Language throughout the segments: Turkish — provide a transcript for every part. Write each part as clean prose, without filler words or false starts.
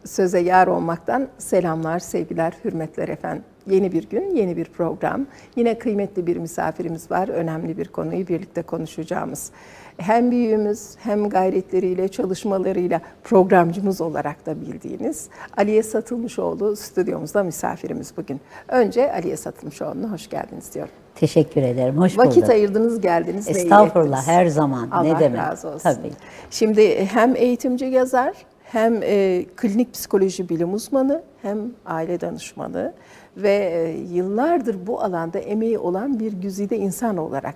Söze yar olmaktan selamlar, sevgiler, hürmetler efendim. Yeni bir gün, yeni bir program. Yine kıymetli bir misafirimiz var. Önemli bir konuyu birlikte konuşacağımız. Hem büyüğümüz hem gayretleriyle, çalışmalarıyla programcımız olarak da bildiğiniz Aliye Satılmışoğlu stüdyomuzda misafirimiz bugün. Önce Aliye Satılmışoğlu'na hoş geldiniz diyorum. Teşekkür ederim. Hoş bulduk. Vakit ayırdınız, geldiniz. Estağfurullah, her zaman. Allah ne demek? razı olsun. Tabii. Şimdi hem eğitimci yazar, hem klinik psikoloji bilim uzmanı, hem aile danışmanı ve yıllardır bu alanda emeği olan bir güzide insan olarak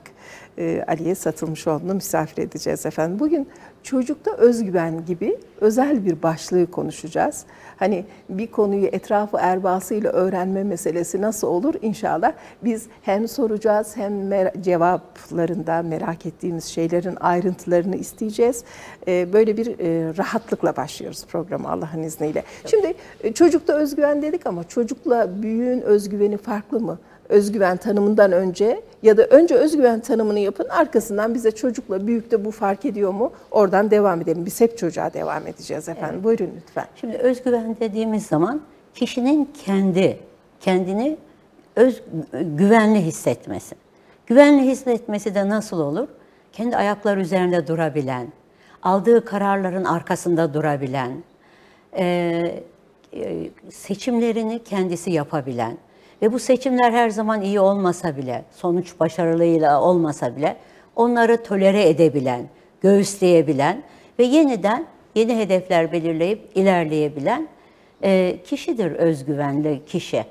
Aliye Satılmışoğlu'nu misafir edeceğiz efendim. Bugün çocukta özgüven gibi özel bir başlığı konuşacağız. Hani bir konuyu etrafı erbasıyla öğrenme meselesi nasıl olur? İnşallah biz hem soracağız hem cevaplarında merak ettiğimiz şeylerin ayrıntılarını isteyeceğiz. Böyle bir rahatlıkla başlıyoruz programa Allah'ın izniyle. Şimdi çocukta özgüven dedik ama çocukla büyüğün özgüveni farklı mı? Özgüven tanımından önce ya da önce özgüven tanımını yapın, arkasından bize çocukla büyükte bu fark ediyor mu? Oradan devam edelim. Biz hep çocuğa devam edeceğiz efendim. Evet. Buyurun lütfen. Şimdi özgüven dediğimiz zaman kişinin kendini güvenli hissetmesi. Güvenli hissetmesi de nasıl olur? Kendi ayakları üzerinde durabilen, aldığı kararların arkasında durabilen, seçimlerini kendisi yapabilen ve bu seçimler her zaman iyi olmasa bile, sonuç başarılıyla olmasa bile onları tolere edebilen, göğüsleyebilen ve yeniden yeni hedefler belirleyip ilerleyebilen kişidir özgüvenli kişi.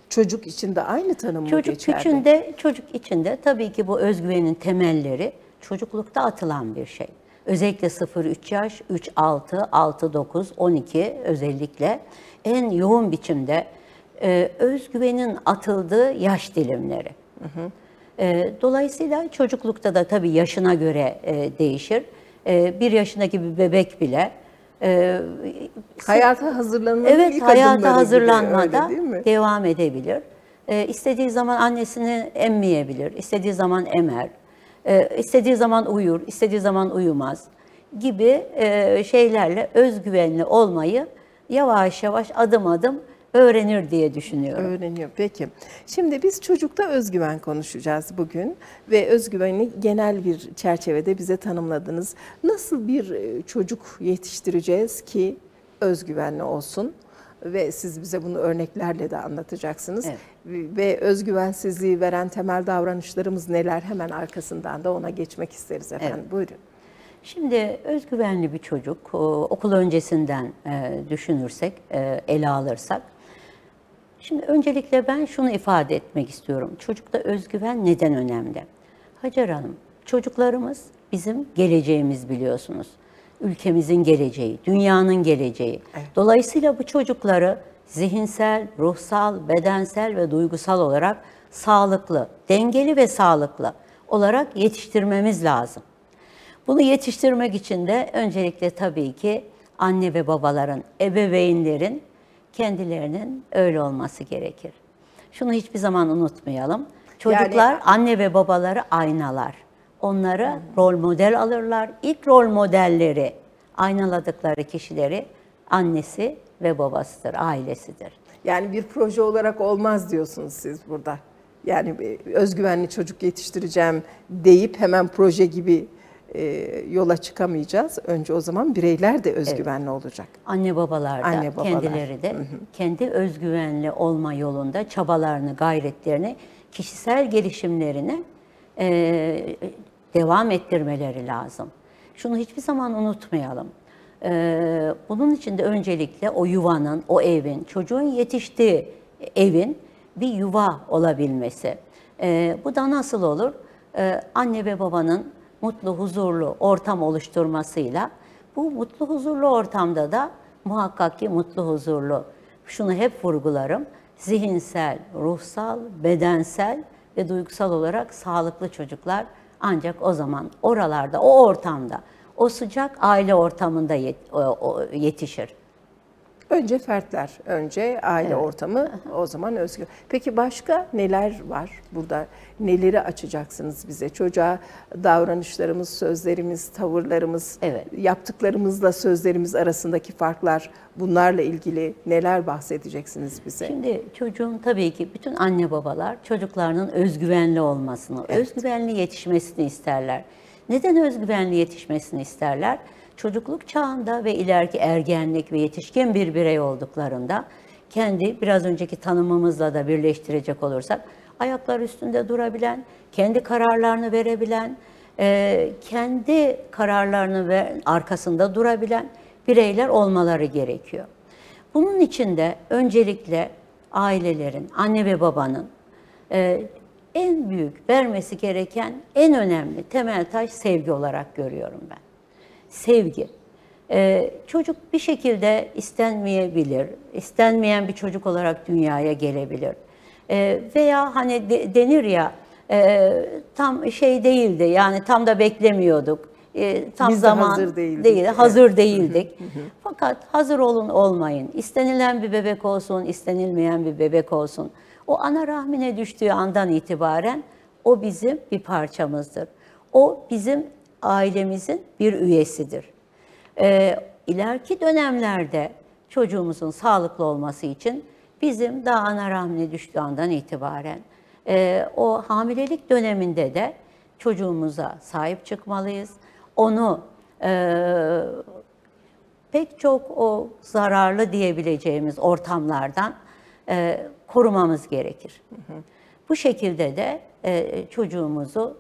Çocuk için de aynı tanım mı geçerli? Çocuk için de tabii ki bu özgüvenin temelleri çocuklukta atılan bir şey. Özellikle 0-3 yaş, 3-6, 6-9, 12 özellikle en yoğun biçimde özgüvenin atıldığı yaş dilimleri. Dolayısıyla çocuklukta da tabii yaşına göre değişir. 1 yaşındaki bir bebek bile hayata hazırlanmanın evet, hayata hazırlanmada öyle, devam edebilir. İstediği zaman annesini emmeyebilir, istediği zaman emer, istediği zaman uyur, istediği zaman uyumaz gibi şeylerle özgüvenli olmayı yavaş yavaş adım adım öğrenir diye düşünüyorum. Öğreniyor. Peki. Şimdi biz çocukta özgüven konuşacağız bugün ve özgüveni genel bir çerçevede bize tanımladınız. Nasıl bir çocuk yetiştireceğiz ki özgüvenli olsun? Ve siz bize bunu örneklerle de anlatacaksınız. Evet. Ve özgüvensizliği veren temel davranışlarımız neler? Hemen arkasından da ona geçmek isteriz efendim. Evet. Buyurun. Şimdi özgüvenli bir çocuk okul öncesinden düşünürsek, ele alırsak. Şimdi öncelikle ben şunu ifade etmek istiyorum. Çocukta özgüven neden önemli? Hacer Hanım, çocuklarımız bizim geleceğimiz biliyorsunuz. Ülkemizin geleceği, dünyanın geleceği. Evet. Dolayısıyla bu çocukları zihinsel, ruhsal, bedensel ve duygusal olarak sağlıklı, dengeli ve sağlıklı olarak yetiştirmemiz lazım. Bunu yetiştirmek için de öncelikle tabii ki anne ve babaların, ebeveynlerin kendilerinin öyle olması gerekir. Şunu hiçbir zaman unutmayalım. Çocuklar anne ve babaları aynalar. Onları rol model alırlar. İlk rol modelleri, aynaladıkları kişileri annesi ve babasıdır, ailesidir. Yani bir proje olarak olmaz diyorsunuz siz burada. Yani özgüvenli çocuk yetiştireceğim deyip hemen proje gibi yola çıkamayacağız. Önce o zaman bireyler de özgüvenli olacak. Anne babalar da kendileri de kendi özgüvenli olma yolunda çabalarını, gayretlerini, kişisel gelişimlerini devam ettirmeleri lazım. Şunu hiçbir zaman unutmayalım. Bunun için de öncelikle o yuvanın, o evin, çocuğun yetiştiği evin bir yuva olabilmesi. Bu da nasıl olur? Anne ve babanın mutlu, huzurlu ortam oluşturmasıyla bu mutlu, huzurlu ortamda da muhakkak ki mutlu, huzurlu, şunu hep vurgularım, zihinsel, ruhsal, bedensel ve duygusal olarak sağlıklı çocuklar ancak o zaman oralarda, o ortamda, o sıcak aile ortamında yetişir. Önce fertler, önce aile ortamı, o zaman özgür. Peki başka neler var burada? Neleri açacaksınız bize? Çocuğa davranışlarımız, sözlerimiz, tavırlarımız, yaptıklarımızla sözlerimiz arasındaki farklar, bunlarla ilgili neler bahsedeceksiniz bize? Şimdi çocuğun tabii ki bütün anne babalar çocuklarının özgüvenli olmasını, özgüvenli yetişmesini isterler. Neden özgüvenli yetişmesini isterler? Çocukluk çağında ve ileriki ergenlik ve yetişkin bir birey olduklarında kendi biraz önceki tanımımızla da birleştirecek olursak ayaklar üstünde durabilen, kendi kararlarını verebilen, kendi kararlarını ve arkasında durabilen bireyler olmaları gerekiyor. Bunun için de öncelikle ailelerin, anne ve babanın en büyük vermesi gereken en önemli temel taş sevgi olarak görüyorum ben. Sevgi. Çocuk bir şekilde istenmeyebilir, istenmeyen bir çocuk olarak dünyaya gelebilir. Veya hani denir ya, tam şey değildi, yani tam da beklemiyorduk, tam Biz de zaman hazır değildik. değil, hazır değildik. Fakat hazır olun olmayın, istenilen bir bebek olsun, istenilmeyen bir bebek olsun, o ana rahmine düştüğü andan itibaren o bizim bir parçamızdır. O bizim ailemizin bir üyesidir. İleriki dönemlerde çocuğumuzun sağlıklı olması için bizim daha ana rahmine düştüğü andan itibaren o hamilelik döneminde de çocuğumuza sahip çıkmalıyız. Onu pek çok o zararlı diyebileceğimiz ortamlardan korumamız gerekir. Bu şekilde de çocuğumuzu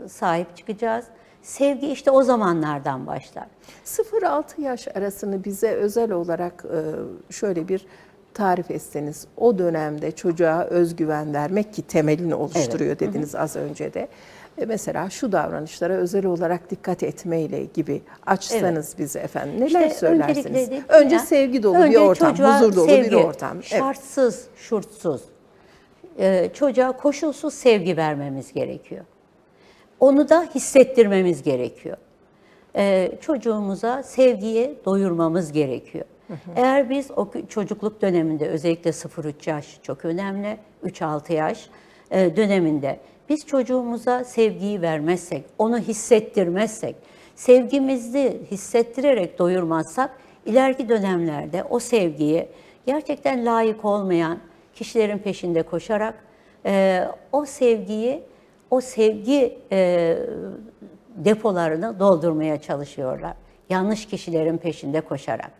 sahip çıkacağız. Sevgi işte o zamanlardan başlar. 0-6 yaş arasını bize özel olarak şöyle bir tarif etseniz, o dönemde çocuğa özgüven vermek ki temelini oluşturuyor dediniz az önce de. Mesela şu davranışlara özel olarak dikkat etmeyle gibi açsanız bize efendim neler söylersiniz? Önce sevgi dolu bir ortam, huzur dolu bir ortam. Şartsız, şurtsuz, çocuğa koşulsuz sevgi vermemiz gerekiyor. Onu da hissettirmemiz gerekiyor. Çocuğumuza sevgiyi doyurmamız gerekiyor. Eğer biz o çocukluk döneminde, özellikle 0-3 yaş çok önemli, 3-6 yaş döneminde biz çocuğumuza sevgiyi vermezsek, onu hissettirmezsek, sevgimizi hissettirerek doyurmazsak, ileriki dönemlerde o sevgiyi gerçekten layık olmayan kişilerin peşinde koşarak o sevgi depolarını doldurmaya çalışıyorlar. Yanlış kişilerin peşinde koşarak.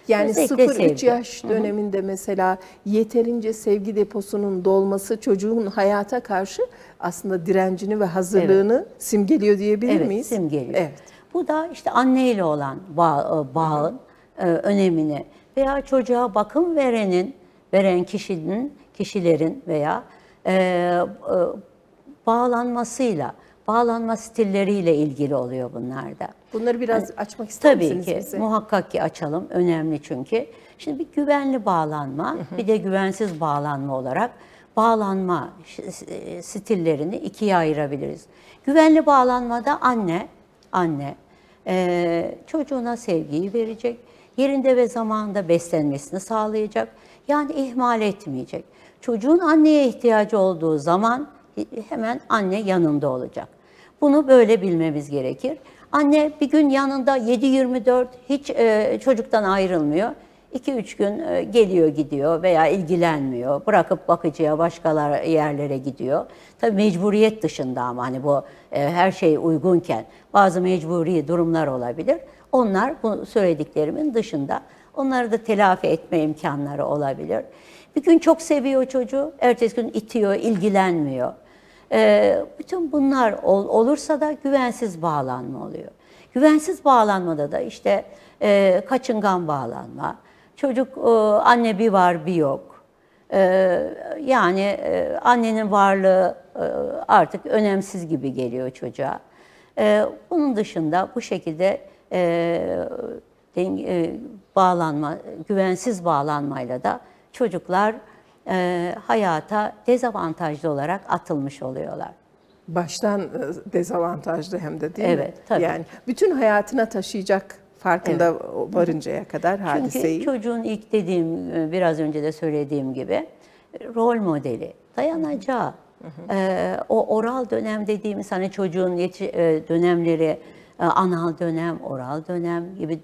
Yani 0-3 yaş döneminde mesela yeterince sevgi deposunun dolması çocuğun hayata karşı aslında direncini ve hazırlığını simgeliyor diyebilir miyiz? Evet, simgeliyor. Bu da işte anneyle olan bağın önemini veya çocuğa bakım veren kişilerin veya bağlanma stilleriyle ilgili oluyor bunlar da. Bunları biraz açmak ister misiniz bize? Tabii ki, muhakkak ki açalım. Önemli çünkü. Şimdi bir güvenli bağlanma, bir de güvensiz bağlanma olarak bağlanma stillerini ikiye ayırabiliriz. Güvenli bağlanmada anne çocuğuna sevgiyi verecek, yerinde ve zamanında beslenmesini sağlayacak, yani ihmal etmeyecek. Çocuğun anneye ihtiyacı olduğu zaman hemen anne yanında olacak. Bunu böyle bilmemiz gerekir. Anne bir gün yanında 7/24 hiç çocuktan ayrılmıyor. 2-3 gün geliyor gidiyor veya ilgilenmiyor. Bırakıp bakıcıya başka yerlere gidiyor. Tabii mecburiyet dışında ama hani bu her şey uygunken bazı mecburi durumlar olabilir. Onlar bu söylediklerimin dışında. Onları da telafi etme imkanları olabilir. Bir gün çok seviyor çocuğu, ertesi gün itiyor, ilgilenmiyor. Bütün bunlar olursa da güvensiz bağlanma oluyor. Güvensiz bağlanmada da işte kaçıngan bağlanma, çocuk anne bir var bir yok. Yani annenin varlığı artık önemsiz gibi geliyor çocuğa. Bunun dışında bu şekilde güvensiz bağlanmayla da çocuklar hayata dezavantajlı olarak atılmış oluyorlar. Baştan dezavantajlı hem de değil mi? Evet, tabii. Yani bütün hayatına taşıyacak Farkında varıncaya kadar hadiseyi. Çünkü çocuğun ilk biraz önce de söylediğim gibi rol modeli, dayanacağı, o oral dönem dediğimiz hani çocuğun dönemleri, anal dönem, oral dönem gibi,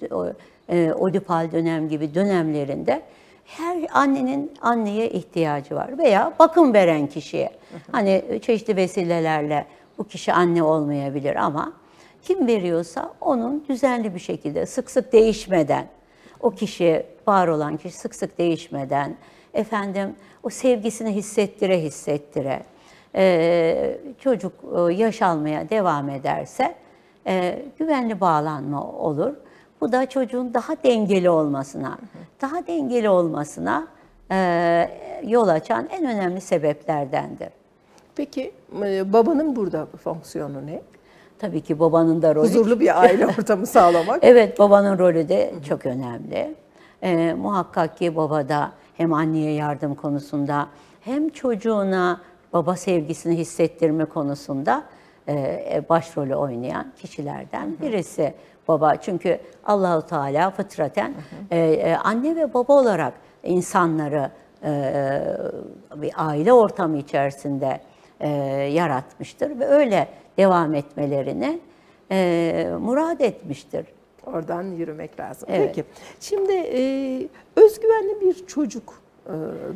odipal dönem gibi dönemlerinde her annenin anneye ihtiyacı var veya bakım veren kişiye. Hani çeşitli vesilelerle bu kişi anne olmayabilir ama kim veriyorsa onun düzenli bir şekilde sık sık değişmeden, o kişi, var olan kişi sık sık değişmeden, o sevgisini hissettire çocuk yaş almaya devam ederse güvenli bağlanma olur. Bu da çocuğun daha dengeli olmasına yol açan en önemli sebeplerdendir. Peki babanın burada fonksiyonu ne? Tabii ki babanın da rolü. Huzurlu bir aile ortamı sağlamak. Evet, babanın rolü de çok önemli. Muhakkak ki baba da hem anneye yardım konusunda hem çocuğuna baba sevgisini hissettirme konusunda başrolü oynayan kişilerden birisi baba. Çünkü Allahu Teala fıtraten anne ve baba olarak insanları bir aile ortamı içerisinde yaratmıştır ve öyle devam etmelerini murad etmiştir. Oradan yürümek lazım. Evet. Peki, şimdi özgüvenli bir çocuk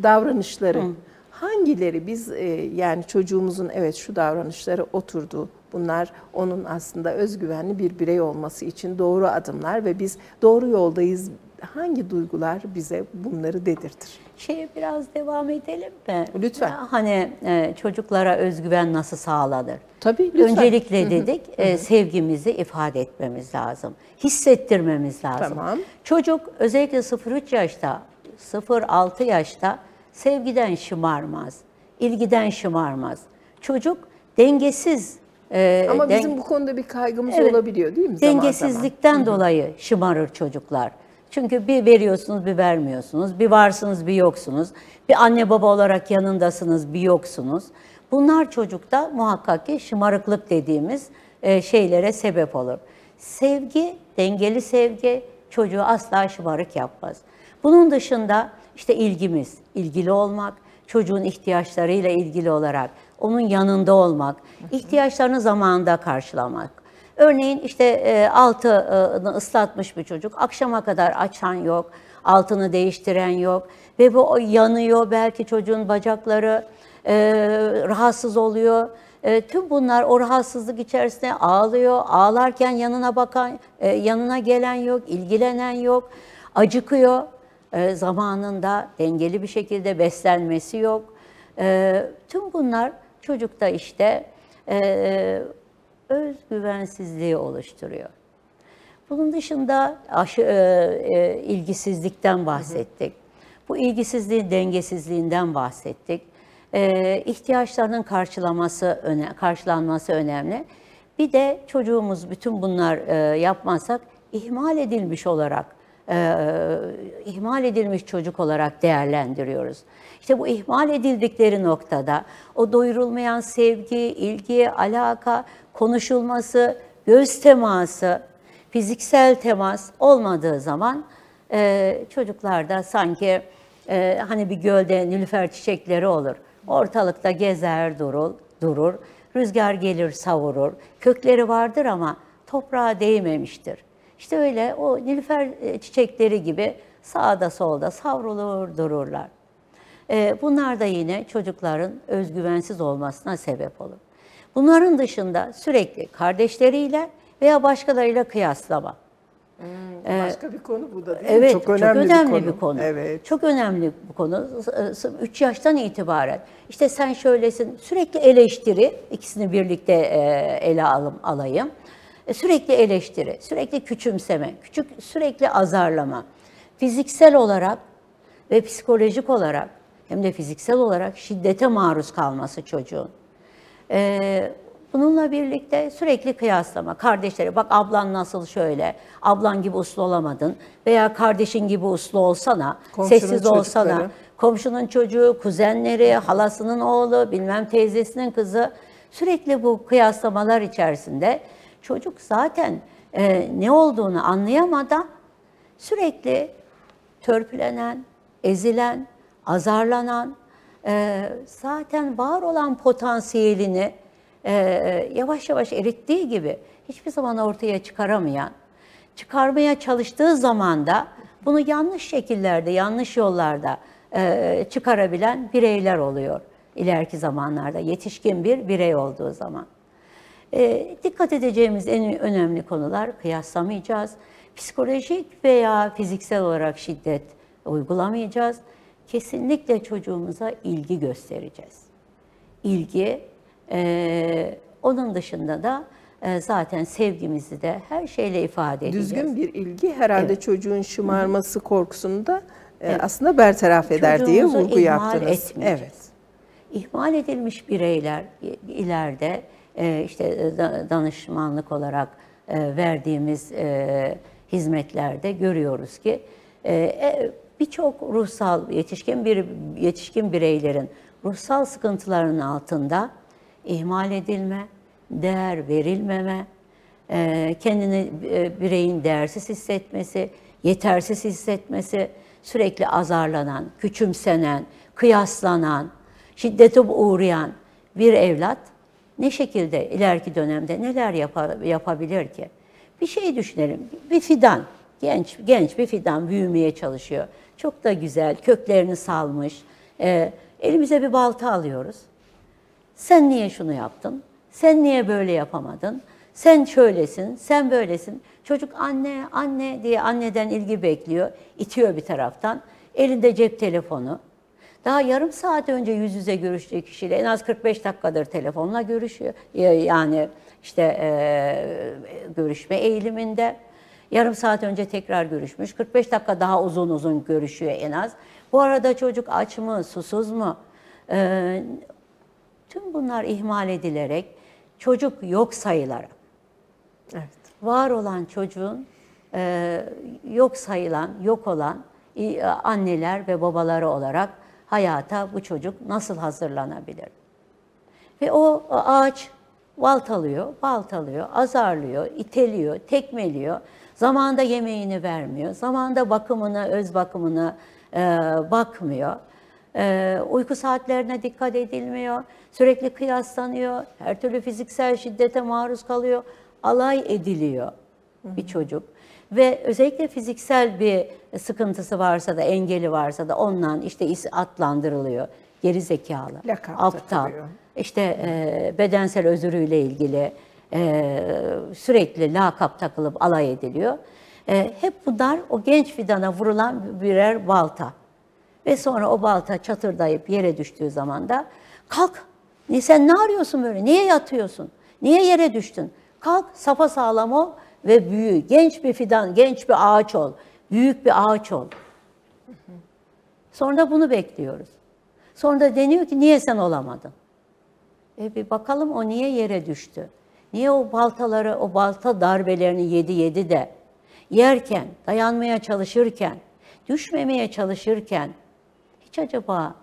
davranışları hangileri biz yani çocuğumuzun evet şu davranışları oturdu, bunlar onun aslında özgüvenli bir birey olması için doğru adımlar ve biz doğru yoldayız. Hangi duygular bize bunları dedirtir? Biraz devam edelim mi? Lütfen. Hani çocuklara özgüven nasıl sağlanır? Tabii, lütfen. Öncelikle dedik sevgimizi ifade etmemiz lazım. Hissettirmemiz lazım. Tamam. Çocuk özellikle 0-3 yaşta, 0-6 yaşta sevgiden şımarmaz, ilgiden şımarmaz. Çocuk dengesiz. Ama bizim bu konuda bir kaygımız olabiliyor değil mi? Dengesizlikten dolayı şımarır çocuklar. Çünkü bir veriyorsunuz, bir vermiyorsunuz. Bir varsınız, bir yoksunuz. Bir anne baba olarak yanındasınız, bir yoksunuz. Bunlar çocukta muhakkak ki şımarıklık dediğimiz şeylere sebep olur. Sevgi, dengeli sevgi çocuğu asla şımarık yapmaz. Bunun dışında işte ilgili olmak, çocuğun ihtiyaçlarıyla ilgili olarak onun yanında olmak, ihtiyaçlarını zamanında karşılamak. Örneğin işte altını ıslatmış bir çocuk, akşama kadar açan yok, altını değiştiren yok ve bu yanıyor, belki çocuğun bacakları rahatsız oluyor. Tüm bunlar o rahatsızlık içerisinde ağlıyor, ağlarken yanına gelen yok, ilgilenen yok, acıkıyor. Zamanında dengeli bir şekilde beslenmesi yok. Tüm bunlar çocukta işte özgüvensizliği oluşturuyor. Bunun dışında ilgisizlikten bahsettik. Bu ilgisizliğin dengesizliğinden bahsettik. İhtiyaçlarının karşılanması önemli. Bir de çocuğumuz bütün bunlar yapmazsak ihmal edilmiş çocuk olarak değerlendiriyoruz. İşte bu ihmal edildikleri noktada o doyurulmayan sevgi, ilgi, alaka, konuşulması, göz teması, fiziksel temas olmadığı zaman çocuklarda sanki hani bir gölde nilüfer çiçekleri olur. Ortalıkta gezer durur, rüzgar gelir savurur, kökleri vardır ama toprağa değmemiştir. İşte öyle o nilüfer çiçekleri gibi sağda solda savrulur dururlar. Bunlar da yine çocukların özgüvensiz olmasına sebep olur. Bunların dışında sürekli kardeşleriyle veya başkalarıyla kıyaslama. Başka bir konu bu da değil mi? Evet, çok önemli bir konu. Evet. Çok önemli bir konu. 3 yaştan itibaren işte sen şöylesin, sürekli eleştiri, ikisini birlikte ele alayım. Sürekli eleştiri, sürekli küçümseme, sürekli azarlama. Fiziksel olarak ve psikolojik olarak hem de fiziksel olarak şiddete maruz kalması çocuğun. Bununla birlikte sürekli kıyaslama. Kardeşleri, bak ablan nasıl şöyle, ablan gibi uslu olamadın veya kardeşin gibi uslu olsana, sessiz olsana. Komşunun çocuğu, kuzenleri, halasının oğlu, bilmem teyzesinin kızı. Sürekli bu kıyaslamalar içerisinde çocuk zaten ne olduğunu anlayamadan sürekli törpülenen, ezilen, azarlanan, zaten var olan potansiyelini yavaş yavaş erittiği gibi hiçbir zaman ortaya çıkaramayan, çıkarmaya çalıştığı zaman da bunu yanlış şekillerde, yanlış yollarda çıkarabilen bireyler oluyor ileriki zamanlarda, yetişkin bir birey olduğu zaman. Dikkat edeceğimiz en önemli konular, kıyaslamayacağız. Psikolojik veya fiziksel olarak şiddet uygulamayacağız. Kesinlikle çocuğumuza ilgi göstereceğiz. İlgi, onun dışında da zaten sevgimizi de her şeyle ifade edeceğiz. Düzgün bir ilgi herhalde çocuğun şımarması korkusunu da aslında bertaraf eder diye vurgu yaptınız. Evet. İhmal edilmiş bireyler ileride işte danışmanlık olarak verdiğimiz hizmetlerde görüyoruz ki birçok ruhsal yetişkin bireylerin ruhsal sıkıntılarının altında ihmal edilme, değer verilmeme, kendini bireyin değersiz hissetmesi, yetersiz hissetmesi, sürekli azarlanan, küçümsenen, kıyaslanan, şiddete uğrayan bir evlat ne şekilde ileriki dönemde neler yapabilir ki? Bir şey düşünelim, bir fidan, genç bir fidan büyümeye çalışıyor. Çok da güzel, köklerini salmış. Elimize bir balta alıyoruz. Sen niye şunu yaptın? Sen niye böyle yapamadın? Sen şöylesin, sen böylesin. Çocuk anne, anne diye anneden ilgi bekliyor. İtiyor bir taraftan. Elinde cep telefonu. Daha yarım saat önce yüz yüze görüştüğü kişiyle en az 45 dakikadır telefonla görüşüyor. Yani işte görüşme eğiliminde. Yarım saat önce tekrar görüşmüş. 45 dakika daha uzun görüşüyor en az. Bu arada çocuk aç mı, susuz mu? Tüm bunlar ihmal edilerek, çocuk yok sayılarak, Evet. var olan çocuğun yok sayılan, yok olan anneler ve babaları olarak hayata bu çocuk nasıl hazırlanabilir? Ve o ağaç baltalıyor, azarlıyor, iteliyor, tekmeliyor. Zamanında yemeğini vermiyor, zamanında bakımına, öz bakımına bakmıyor. Uyku saatlerine dikkat edilmiyor, sürekli kıyaslanıyor, her türlü fiziksel şiddete maruz kalıyor, alay ediliyor bir çocuk. Ve özellikle fiziksel bir sıkıntısı varsa da, engeli varsa da ondan işte adlandırılıyor. Geri zekalı, aptal, işte bedensel özürüyle ilgili sürekli lakap takılıp alay ediliyor. Hep bunlar o genç fidana vurulan birer balta. Ve sonra o balta çatırdayıp yere düştüğü zaman da kalk, sen ne arıyorsun böyle, niye yatıyorsun, niye yere düştün? Kalk, sapasağlam ol ve büyü, genç bir fidan, genç bir ağaç ol, büyük bir ağaç ol. Sonra da bunu bekliyoruz. Sonra da deniyor ki niye sen olamadın? Bir bakalım o niye yere düştü? Niye o baltaları, o balta darbelerini yedi de yerken, dayanmaya çalışırken, düşmemeye çalışırken hiç acaba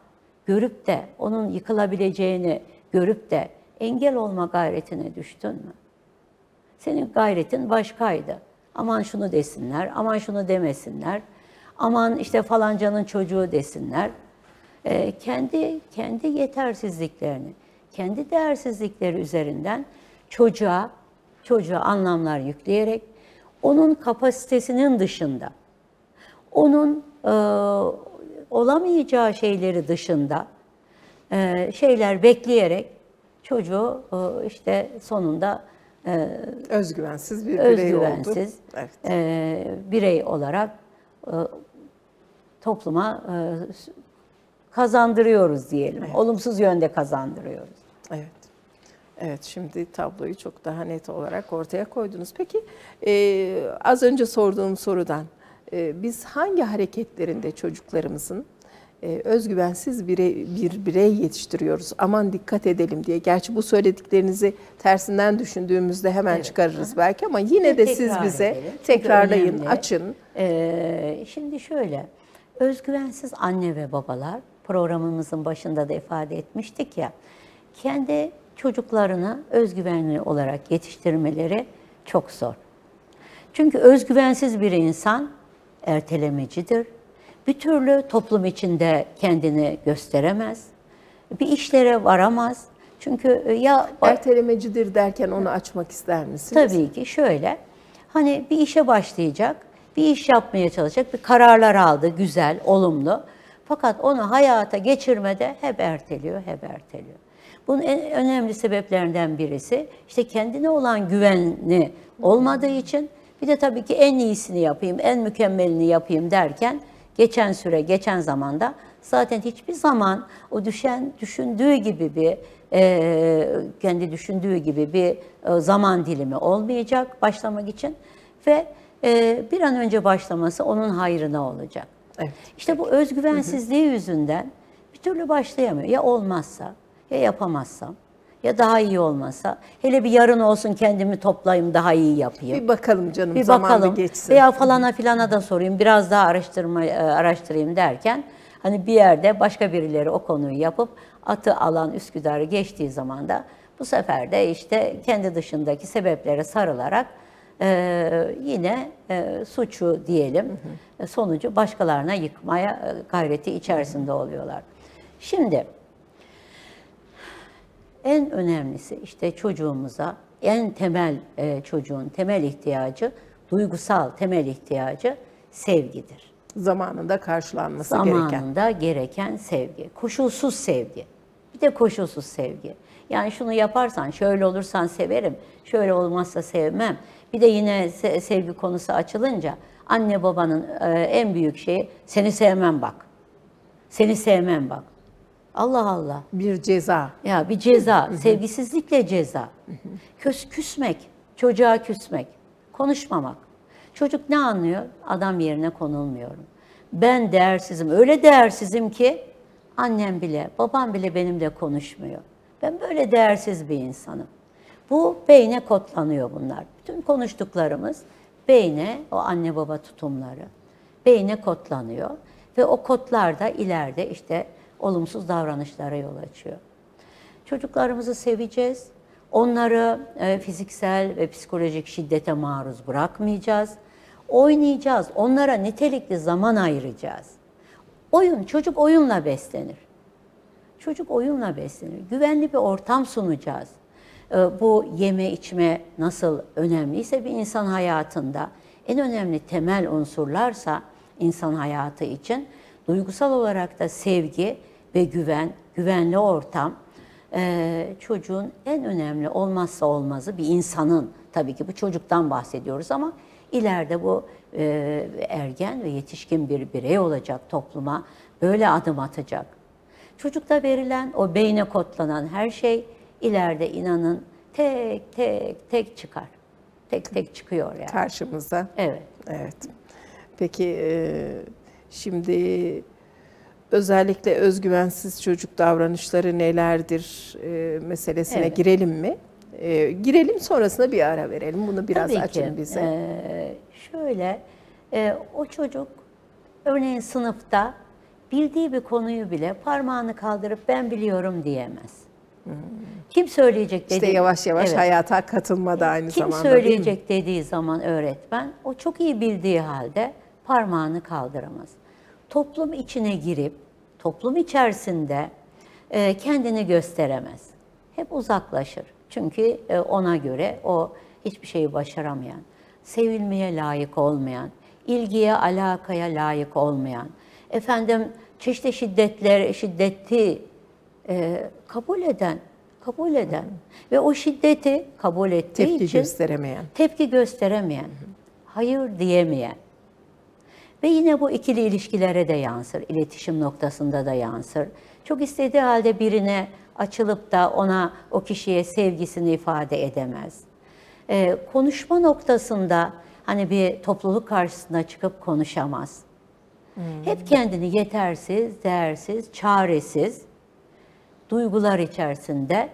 görüp de onun yıkılabileceğini görüp de engel olma gayretine düştün mü? Senin gayretin başkaydı. Aman şunu desinler, aman şunu demesinler, aman işte falancanın çocuğu desinler. Kendi yetersizliklerini, kendi değersizlikleri üzerinden çocuğa anlamlar yükleyerek onun kapasitesinin dışında, onun olamayacağı şeyleri dışında şeyler bekleyerek çocuğu işte sonunda özgüvensiz bir birey oldu. Evet. Birey olarak topluma kazandırıyoruz diyelim. Evet. Olumsuz yönde kazandırıyoruz. Evet. Evet, şimdi tabloyu çok daha net olarak ortaya koydunuz. Peki az önce sorduğum sorudan biz hangi hareketlerinde çocuklarımızın özgüvensiz bir birey yetiştiriyoruz? Aman dikkat edelim diye. Gerçi bu söylediklerinizi tersinden düşündüğümüzde hemen çıkarırız belki ama yine de siz bize tekrarlayın, açın. Şimdi şöyle, özgüvensiz anne ve babalar, programımızın başında da ifade etmiştik ya, kendi çocuklarını özgüvenli olarak yetiştirmeleri çok zor. Çünkü özgüvensiz bir insan ertelemecidir. Bir türlü toplum içinde kendini gösteremez. Bir işlere varamaz. Çünkü ya Ertelemecidir derken onu açmak ister misiniz? tabii ki şöyle, hani bir işe başlayacak, bir iş yapmaya çalışacak, bir kararlar aldı, güzel, olumlu. Fakat onu hayata geçirmede hep erteliyor, hep erteliyor. Bunun en önemli sebeplerinden birisi işte kendine olan güveni olmadığı için, bir de tabii ki en iyisini yapayım, en mükemmelini yapayım derken geçen süre, geçen zamanda zaten hiçbir zaman o düşündüğü gibi bir kendi düşündüğü gibi bir zaman dilimi olmayacak başlamak için ve bir an önce başlaması onun hayrına olacak. Evet. İşte bu özgüvensizliği yüzünden bir türlü başlayamıyor. Ya olmazsa, ya yapamazsam, ya daha iyi olmazsa, hele bir yarın olsun kendimi toplayayım, daha iyi yapayım. Bir bakalım canım, Bir zaman bakalım bir geçsin. veya falana filana da sorayım, biraz daha araştırayım derken hani bir yerde başka birileri o konuyu yapıp atı alan Üsküdar'ı geçtiği zaman da bu sefer de işte kendi dışındaki sebeplere sarılarak yine suçu diyelim sonucu başkalarına yıkmaya gayreti içerisinde oluyorlar. Şimdi en önemlisi işte çocuğumuza en temel çocuğun temel ihtiyacı, duygusal temel ihtiyacı sevgidir. Zamanında karşılanması gereken. Zamanında gereken sevgi. Koşulsuz sevgi. Bir de koşulsuz sevgi. Yani şunu yaparsan, şöyle olursan severim, şöyle olmazsa sevmem. Bir de yine sevgi konusu açılınca anne babanın en büyük şeyi seni sevmem bak. Seni sevmem bak. Allah Allah. Bir ceza. Ya bir ceza, sevgisizlikle ceza. Küsmek, çocuğa küsmek, konuşmamak. Çocuk ne anlıyor? Adam yerine konulmuyorum. Ben değersizim, öyle değersizim ki annem bile, babam bile benimle konuşmuyor. Ben böyle değersiz bir insanım. Bu beyne kodlanıyor bunlar. Bütün konuştuklarımız beyne, o anne baba tutumları, beyne kodlanıyor. Ve o kodlar da ileride işte olumsuz davranışlara yol açıyor. Çocuklarımızı seveceğiz. Onları fiziksel ve psikolojik şiddete maruz bırakmayacağız. Oynayacağız. Onlara nitelikli zaman ayıracağız. Çocuk oyunla beslenir. Çocuk oyunla beslenir. Güvenli bir ortam sunacağız. Bu yeme içme nasıl önemliyse bir insan hayatında en önemli temel unsurlarsa insan hayatı için duygusal olarak da sevgi ve güvenli ortam çocuğun en önemli olmazsa olmazı bir insanın, tabii ki bu çocuktan bahsediyoruz ama ileride bu ergen ve yetişkin bir birey olacak, topluma böyle adım atacak. Çocukta verilen o beyne kodlanan her şey ileride inanın tek çıkar. Tek çıkıyor yani. Karşımıza. Evet. Evet. Peki şimdi özellikle özgüvensiz çocuk davranışları nelerdir meselesine Evet. girelim mi? Girelim, sonrasında bir ara verelim. Bunu biraz Tabii açın ki. bize. Şöyle, o çocuk örneğin sınıfta bildiği bir konuyu bile parmağını kaldırıp ben biliyorum diyemez. Kim söyleyecek dediği, İşte yavaş yavaş evet. hayata katılma da aynı Kim zamanda, değil mi? söyleyecek dediği zaman öğretmen, o çok iyi bildiği halde parmağını kaldıramaz. Toplum içine girip, toplum içerisinde kendini gösteremez. Hep uzaklaşır. Çünkü ona göre o hiçbir şeyi başaramayan, sevilmeye layık olmayan, ilgiye, alakaya layık olmayan, çeşitli şiddeti kabul eden ve o şiddeti kabul ettiği Tepki için gösteremeyen. hayır diyemeyen. Ve yine bu ikili ilişkilere de yansır, iletişim noktasında da yansır. Çok istediği halde birine açılıp da o kişiye sevgisini ifade edemez. Konuşma noktasında hani bir topluluk karşısına çıkıp konuşamaz. Hep kendini yetersiz, değersiz, çaresiz duygular içerisinde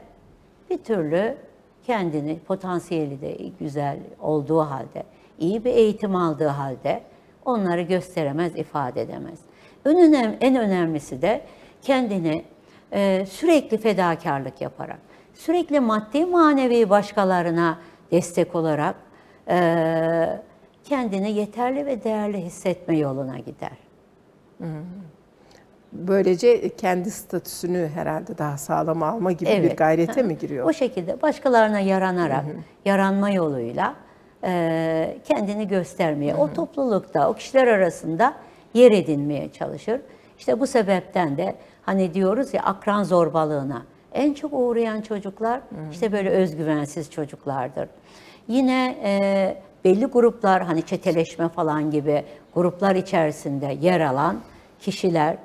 bir türlü kendini, potansiyeli de güzel olduğu halde, iyi bir eğitim aldığı halde onları gösteremez, ifade edemez. En önemlisi de kendini sürekli fedakarlık yaparak, sürekli maddi manevi başkalarına destek olarak kendini yeterli ve değerli hissetme yoluna gider. Böylece kendi statüsünü herhalde daha sağlam alma gibi bir gayrete mi giriyor? O şekilde başkalarına yaranarak, yaranma yoluyla kendini göstermeye, o toplulukta, o kişiler arasında yer edinmeye çalışır. İşte bu sebepten de hani diyoruz ya, akran zorbalığına en çok uğrayan çocuklar işte böyle özgüvensiz çocuklardır. Yine belli gruplar, hani çeteleşme falan gibi gruplar içerisinde yer alan kişiler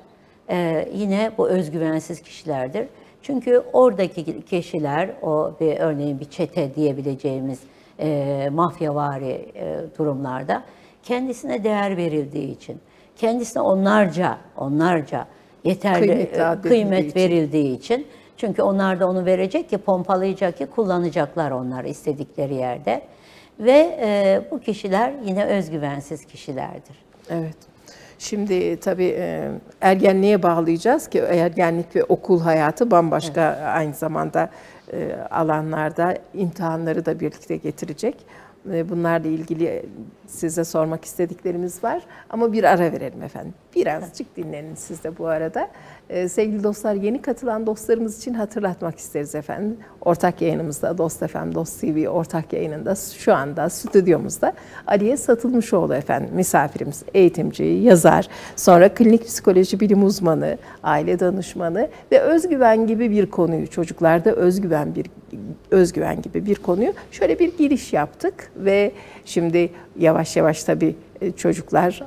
yine bu özgüvensiz kişilerdir. Çünkü oradaki kişiler, o bir örneğin bir çete diyebileceğimiz mafyavari durumlarda kendisine değer verildiği için, kendisine onlarca yeterli kıymet verildiği için, çünkü onlar da onu verecek ki, pompalayacak ki, kullanacaklar onları istedikleri yerde. Ve bu kişiler yine özgüvensiz kişilerdir. Evet. Şimdi tabii ergenliğe bağlayacağız ki ergenlik ve okul hayatı bambaşka, aynı zamanda alanlarda imtihanları da birlikte getirecek. Bunlarla ilgili size sormak istediklerimiz var ama bir ara verelim efendim. Birazcık dinlenin siz de bu arada. Sevgili dostlar, yeni katılan dostlarımız için hatırlatmak isteriz efendim. Ortak yayınımızda, Dost FM, Dost TV ortak yayınında şu anda stüdyomuzda Aliye Satılmışoğlu efendim misafirimiz, eğitimci, yazar, sonra klinik psikoloji bilim uzmanı, aile danışmanı ve özgüven gibi bir konuyu, çocuklarda özgüven gibi bir konuyu şöyle bir giriş yaptık ve şimdi yavaş yavaş tabii çocuklar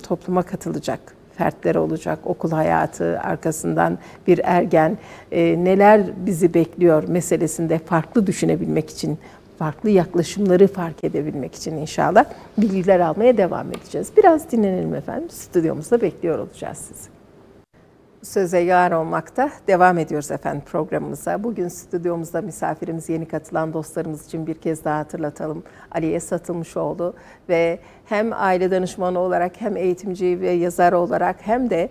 topluma katılacak, fertler olacak, okul hayatı, arkasından bir ergen, neler bizi bekliyor meselesinde farklı düşünebilmek için, farklı yaklaşımları fark edebilmek için inşallah bilgiler almaya devam edeceğiz. Biraz dinlenelim efendim, stüdyomuzda bekliyor olacağız sizi. Söze yar olmakta devam ediyoruz efendim programımıza. Bugün stüdyomuzda misafirimiz, yeni katılan dostlarımız için bir kez daha hatırlatalım. Aliye Satılmışoğlu ve hem aile danışmanı olarak, hem eğitimci ve yazar olarak, hem de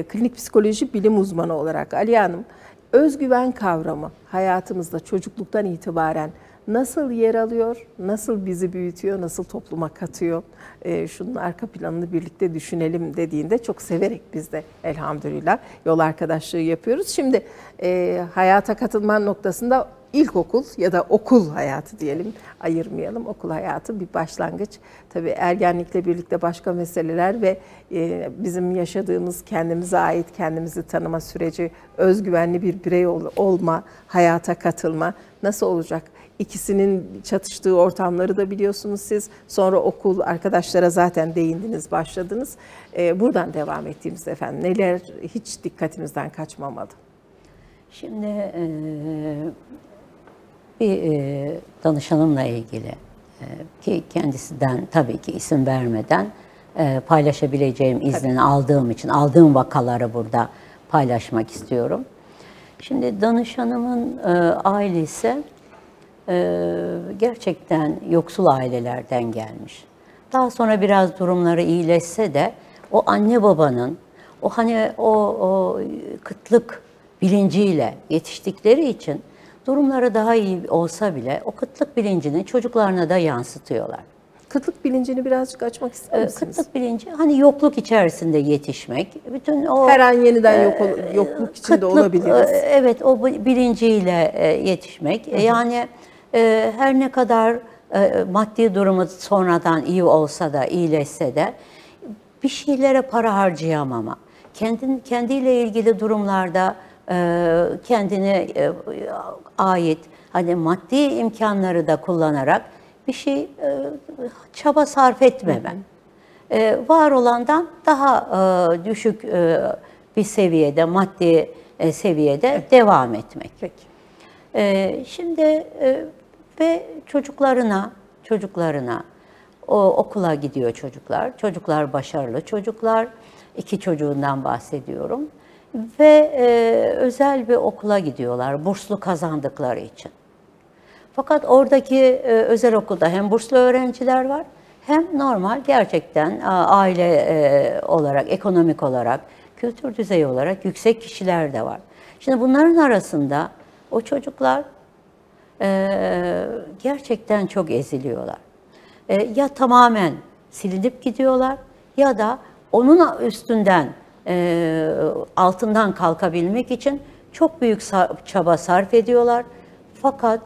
klinik psikoloji bilim uzmanı olarak. Aliye Hanım, özgüven kavramı hayatımızda çocukluktan itibaren nasıl yer alıyor, nasıl bizi büyütüyor, nasıl topluma katıyor? Şunun arka planını birlikte düşünelim dediğinde çok severek biz de elhamdülillah yol arkadaşlığı yapıyoruz. Şimdi hayata katılma noktasında ilkokul ya da okul hayatı diyelim, ayırmayalım. Okul hayatı bir başlangıç. Tabii ergenlikle birlikte başka meseleler ve bizim yaşadığımız kendimize ait, kendimizi tanıma süreci, özgüvenli bir birey olma, hayata katılma nasıl olacak? İkisinin çatıştığı ortamları da biliyorsunuz siz. Sonra okul, arkadaşlara zaten değindiniz, başladınız. Buradan devam ettiğimizde efendim neler hiç dikkatimizden kaçmamalı? Şimdi bir danışanımla ilgili ki kendisinden tabii ki isim vermeden paylaşabileceğim iznini aldığım için, aldığım vakaları burada paylaşmak istiyorum. Şimdi danışanımın ailesi gerçekten yoksul ailelerden gelmiş. Daha sonra biraz durumları iyileşse de o anne babanın o kıtlık bilinciyle yetiştikleri için durumları daha iyi olsa bile o kıtlık bilincini çocuklarına da yansıtıyorlar. Kıtlık bilincini birazcık açmak ister misiniz? Kıtlık bilinci, hani yokluk içerisinde yetişmek, bütün o her an yeniden yokluk içinde olabiliriz. Evet, o bilinciyle yetişmek. Yani her ne kadar maddi durumu sonradan iyi olsa da, iyileşse de bir şeylere para harcayamama, kendiyle ilgili durumlarda kendine ait hani maddi imkanları da kullanarak bir şey çaba sarf etmeme. Var olandan daha düşük bir seviyede, maddi seviyede devam etmek. Peki. Şimdi ve çocuklarına o okula gidiyor çocuklar. Çocuklar başarılı çocuklar. 2 çocuğundan bahsediyorum. Ve özel bir okula gidiyorlar burslu kazandıkları için. Fakat oradaki özel okulda hem burslu öğrenciler var, hem normal gerçekten aile olarak, ekonomik olarak, kültür düzeyi olarak yüksek kişiler de var. Şimdi bunların arasında o çocuklar gerçekten çok eziliyorlar. Ya tamamen silinip gidiyorlar ya da onun üstünden altından kalkabilmek için çok büyük çaba sarf ediyorlar. Fakat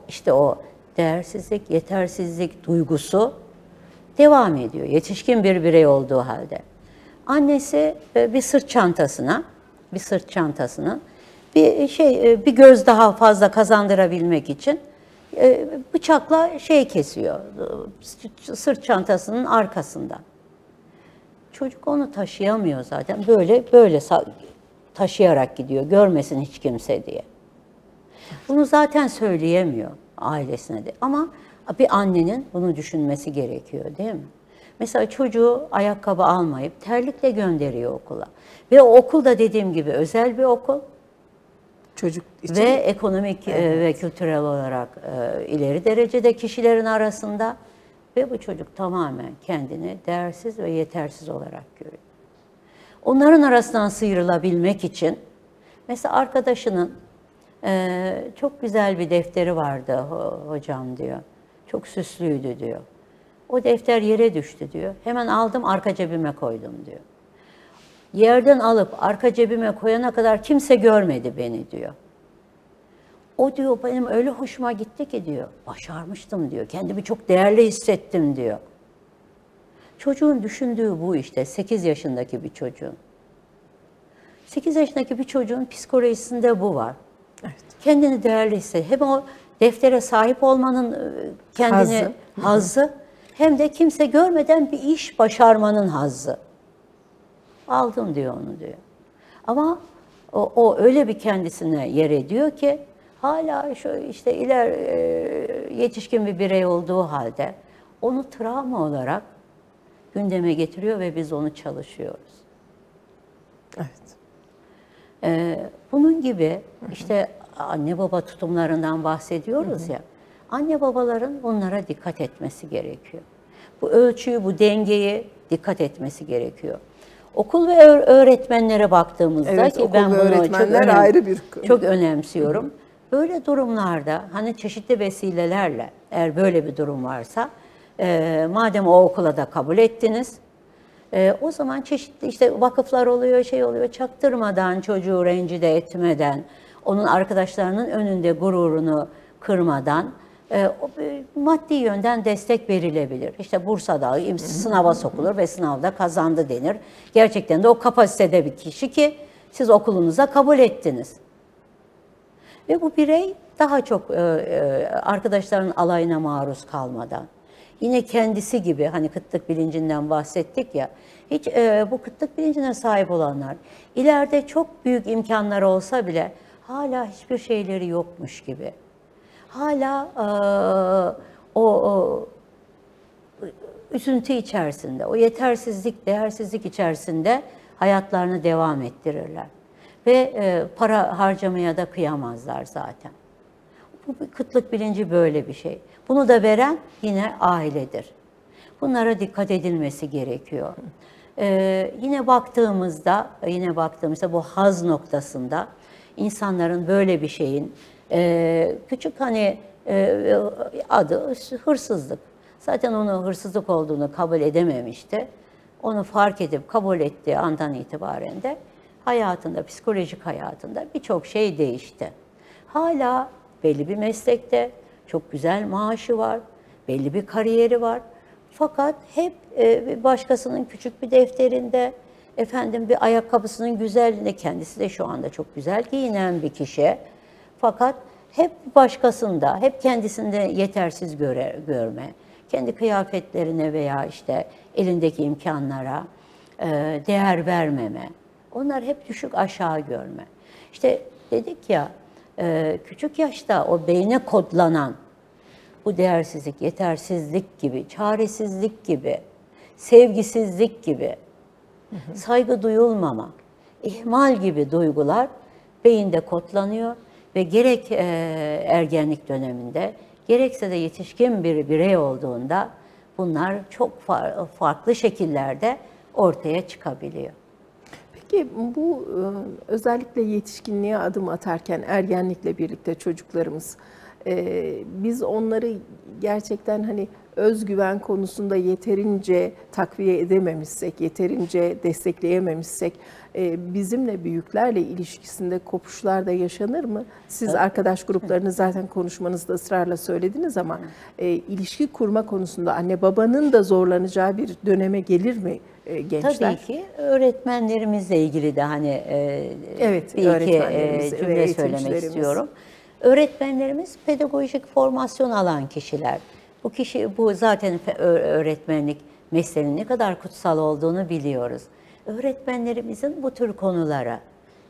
işte o değersizlik, yetersizlik duygusu devam ediyor. Yetişkin bir birey olduğu halde. Annesi bir sırt çantasının bir göz daha fazla kazandırabilmek için bıçakla kesiyor sırt çantasının arkasından. Çocuk onu taşıyamıyor zaten. Böyle taşıyarak gidiyor. Görmesin hiç kimse diye. Bunu zaten söyleyemiyor ailesine de. Ama bir annenin bunu düşünmesi gerekiyor, değil mi? Mesela çocuğu ayakkabı almayıp terlikle gönderiyor okula. Ve o okul da dediğim gibi özel bir okul. Çocuk için. Ve ekonomik ve kültürel olarak ileri derecede kişilerin arasında. Ve bu çocuk tamamen kendini değersiz ve yetersiz olarak görüyor. Onların arasından sıyrılabilmek için mesela arkadaşının çok güzel bir defteri vardı hocam diyor. Çok süslüydü diyor. O defter yere düştü diyor. Hemen aldım arka cebime koydum diyor. Yerden alıp arka cebime koyana kadar kimse görmedi beni diyor. O diyor benim öyle hoşuma gitti ki diyor. Başarmıştım diyor. Kendimi çok değerli hissettim diyor. Çocuğun düşündüğü bu işte. 8 yaşındaki bir çocuğun. 8 yaşındaki bir çocuğun psikolojisinde bu var. Evet. Kendini değerli hissediyor. Hem o deftere sahip olmanın kendini hazzı hem de kimse görmeden bir iş başarmanın hazzı. Aldım diyor onu diyor. Ama o öyle bir kendisine yer ediyor ki hala işte yetişkin bir birey olduğu halde onu travma olarak gündeme getiriyor ve biz onu çalışıyoruz. Evet. Bunun gibi işte anne baba tutumlarından bahsediyoruz ya. Anne babaların bunlara dikkat etmesi gerekiyor. Bu ölçüyü, bu dengeyi dikkat etmesi gerekiyor. Okul ve öğretmenlere baktığımızda evet, ki ben bunu ayrı çok önemsiyorum. Böyle durumlarda hani çeşitli vesilelerle eğer böyle bir durum varsa madem o okula da kabul ettiniz o zaman çeşitli işte vakıflar oluyor, oluyor çaktırmadan çocuğu rencide etmeden onun arkadaşlarının önünde gururunu kırmadan maddi yönden destek verilebilir. İşte Bursa'da sınava sokulur ve sınavda kazandı denir. Gerçekten de o kapasitede bir kişi ki siz okulunuza kabul ettiniz. Ve bu birey daha çok arkadaşların alayına maruz kalmadan, yine kendisi gibi hani kıtlık bilincinden bahsettik ya, hiç bu kıtlık bilincine sahip olanlar ileride çok büyük imkanları olsa bile hala hiçbir şeyleri yokmuş gibi. Hala o üzüntü içerisinde, o yetersizlik, değersizlik içerisinde hayatlarını devam ettirirler. Ve para harcamaya da kıyamazlar zaten. Bu kıtlık bilinci böyle bir şey. Bunu da veren yine ailedir. Bunlara dikkat edilmesi gerekiyor. Yine baktığımızda bu haz noktasında insanların böyle bir şeyin küçük hani adı hırsızlık. Zaten onu hırsızlık olduğunu kabul edememişti. Onu fark edip kabul ettiği andan itibaren de hayatında, psikolojik hayatında birçok şey değişti. Hala belli bir meslekte, çok güzel maaşı var, belli bir kariyeri var. Fakat hep başkasının küçük bir defterinde, bir ayakkabısının güzelliğinde, kendisi de şu anda çok güzel giyinen bir kişi. Fakat hep başkasında, hep kendisinde yetersiz görme, kendi kıyafetlerine veya işte elindeki imkanlara değer vermeme. Onlar hep düşük aşağı görme. İşte dedik ya, küçük yaşta o beyne kodlanan bu değersizlik, yetersizlik gibi, çaresizlik gibi, sevgisizlik gibi, saygı duyulmama, ihmal gibi duygular beyinde kodlanıyor ve gerek ergenlik döneminde, gerekse de yetişkin bir birey olduğunda bunlar çok farklı şekillerde ortaya çıkabiliyor. Peki bu özellikle yetişkinliğe adım atarken ergenlikle birlikte çocuklarımız Biz onları gerçekten hani özgüven konusunda yeterince takviye edememişsek, yeterince destekleyememişsek, bizimle büyüklerle ilişkisinde kopuşlar da yaşanır mı? Siz arkadaş gruplarını zaten konuşmanızda ısrarla söylediniz ama ilişki kurma konusunda anne babanın da zorlanacağı bir döneme gelir mi gençler? Tabii ki öğretmenlerimizle ilgili de hani Evet, bir iki öğretmenlerimiz ve cümle söylemek eğitimcilerimiz. istiyorum. Öğretmenlerimiz pedagojik formasyon alan kişiler. Bu zaten öğretmenlik mesleğinin ne kadar kutsal olduğunu biliyoruz. Öğretmenlerimizin bu tür konulara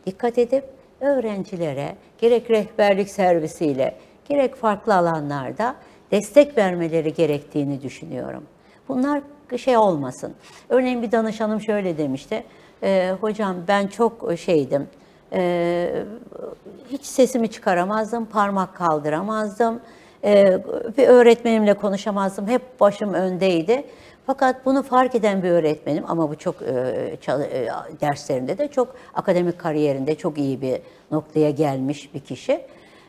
dikkat edip öğrencilere gerek rehberlik servisiyle gerek farklı alanlarda destek vermeleri gerektiğini düşünüyorum. Bunlar şey olmasın. Örneğin bir danışanım şöyle demişti. Hocam ben çok şeydim. Hiç sesimi çıkaramazdım, parmak kaldıramazdım. Bir öğretmenimle konuşamazdım. Hep başım öndeydi. Fakat bunu fark eden bir öğretmenim ama bu çok derslerinde de çok akademik kariyerinde çok iyi bir noktaya gelmiş bir kişi.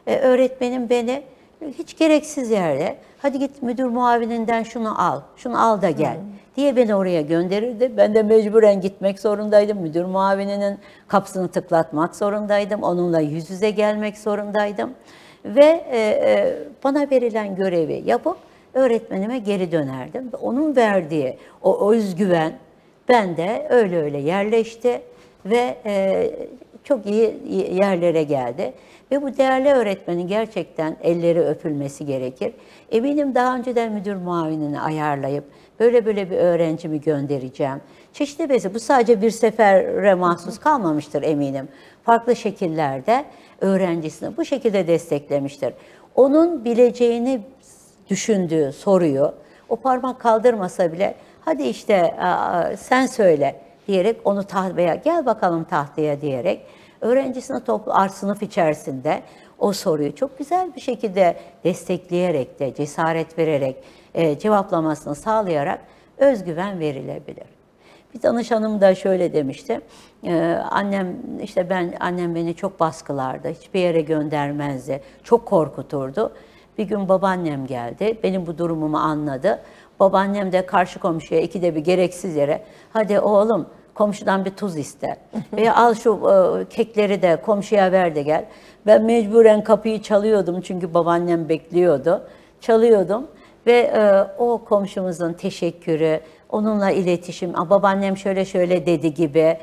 Öğretmenim beni hiç gereksiz yerde hadi git müdür muavininden şunu al da gel diye beni oraya gönderirdi. Ben de mecburen gitmek zorundaydım. Müdür muavininin kapısını tıklatmak zorundaydım. Onunla yüz yüze gelmek zorundaydım. Ve bana verilen görevi yapıp öğretmenime geri dönerdim. Onun verdiği o özgüven bende öyle yerleşti ve çok iyi yerlere geldi. Ve bu değerli öğretmenin gerçekten elleri öpülmesi gerekir. Eminim daha önceden müdür muavinini ayarlayıp böyle bir öğrencimi göndereceğim. Çeşitli bu sadece bir sefere mahsus kalmamıştır eminim. Farklı şekillerde öğrencisini bu şekilde desteklemiştir. Onun bileceğini düşündüğü soruyu o parmak kaldırmasa bile hadi işte sen söyle diyerek onu tahtaya gel bakalım tahtaya diyerek öğrencisine sınıf içerisinde o soruyu çok güzel bir şekilde destekleyerek de cesaret vererek cevaplamasını sağlayarak özgüven verilebilir. Bir danışanım da şöyle demişti. Annem beni çok baskılardı. Hiçbir yere göndermezdi. Çok korkuturdu. Bir gün babaannem geldi. Benim bu durumumu anladı. Babaannem de karşı komşuya ikide bir gereksiz yere hadi oğlum komşudan bir tuz iste. Veya al şu kekleri de komşuya ver de gel. Ben mecburen kapıyı çalıyordum çünkü babaannem bekliyordu. Çalıyordum ve o komşumuzun teşekkürü, onunla iletişim, babaannem şöyle dedi gibi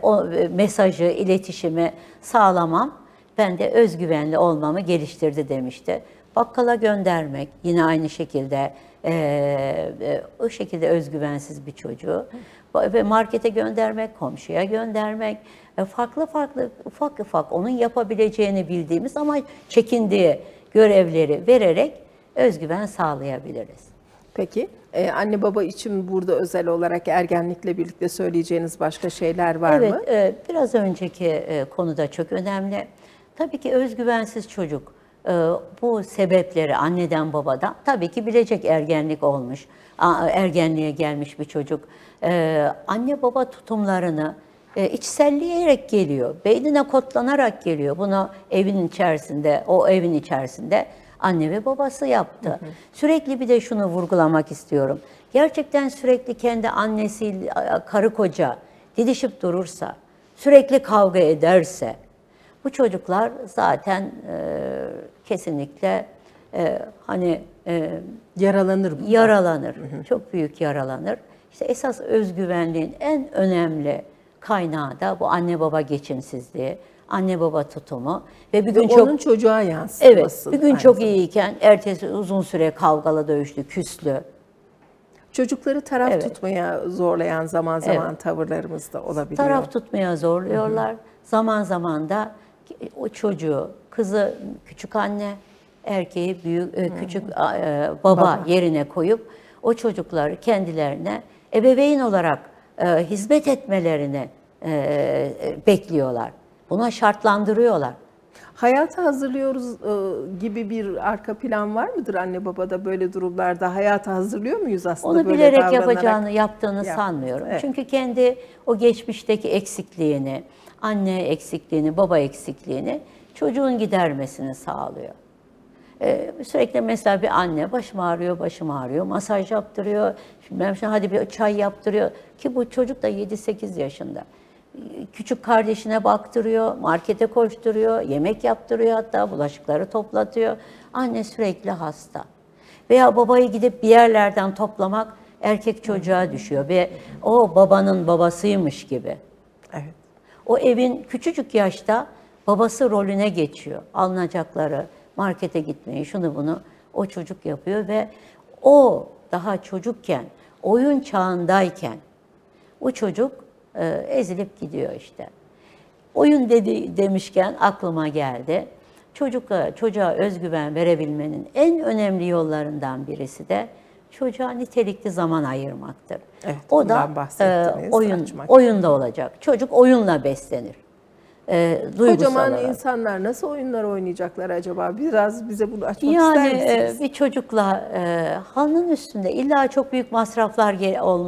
o mesajı, iletişimi sağlamam. Ben de özgüvenli olmamı geliştirdi demişti. Bakkala göndermek yine aynı şekilde o şekilde özgüvensiz bir çocuğu ve markete göndermek, komşuya göndermek, farklı ufak onun yapabileceğini bildiğimiz ama çekindiği görevleri vererek özgüven sağlayabiliriz. Peki, anne baba için burada özel olarak ergenlikle birlikte söyleyeceğiniz başka şeyler var mı? Evet, biraz önceki konuda çok önemli. Tabii ki özgüvensiz çocuk bu sebepleri anneden babadan tabii ki bilecek ergenlik olmuş, ergenliğe gelmiş bir çocuk. Anne baba tutumlarını içselleyerek geliyor, beynine kodlanarak geliyor. Bunu o evin içerisinde anne ve babası yaptı. Sürekli bir de şunu vurgulamak istiyorum. Gerçekten sürekli kendi annesiyle, karı koca didişip durursa, sürekli kavga ederse, bu çocuklar zaten kesinlikle Yaralanır mı? Yaralanır. Çok büyük yaralanır. İşte esas özgüvenliğin en önemli kaynağı da bu anne baba geçimsizliği, anne baba tutumu ve bir gün onun çocuğa yansıması. Evet, bir gün çok iyiyken ertesi uzun süre kavgalı, dövüşlü, küslü. Çocukları taraf tutmaya zorlayan zaman tavırlarımız da olabiliyor. Taraf tutmaya zorluyorlar. Zaman zaman da o çocuğu, kızı küçük anne, erkeği küçük baba yerine koyup o çocukları kendilerine ebeveyn olarak hizmet etmelerini bekliyorlar. Buna şartlandırıyorlar. Hayata hazırlıyoruz gibi bir arka plan var mıdır anne babada böyle durumlarda? Hayata hazırlıyor muyuz aslında Onu böyle bilerek yaptığını sanmıyorum. Evet. Çünkü kendi o geçmişteki eksikliğini, anne eksikliğini, baba eksikliğini çocuğun gidermesini sağlıyor. Sürekli mesela bir anne başım ağrıyor, başım ağrıyor, masaj yaptırıyor, şimdi hadi bir çay yaptırıyor ki bu çocuk da 7-8 yaşında. Küçük kardeşine baktırıyor, markete koşturuyor, yemek yaptırıyor, hatta bulaşıkları toplatıyor. Anne sürekli hasta. Veya babayı gidip bir yerlerden toplamak erkek çocuğa düşüyor ve o babanın babasıymış gibi. Evet. O evin küçücük yaşta babası rolüne geçiyor. Alınacakları, markete gitmeyi, şunu bunu o çocuk yapıyor ve o daha çocukken, oyun çağındayken o çocuk ezilip gidiyor işte. Oyun demişken aklıma geldi. Çocuğa özgüven verebilmenin en önemli yollarından birisi de çocuğa nitelikli zaman ayırmaktır. Evet, o da oyunda olacak. Çocuk oyunla beslenir. Duygusal Kocaman olarak. insanlar nasıl oyunlar oynayacaklar acaba? Biraz bize bunu açmak ister misiniz? Yani bir çocukla halının üstünde illa çok büyük masraflar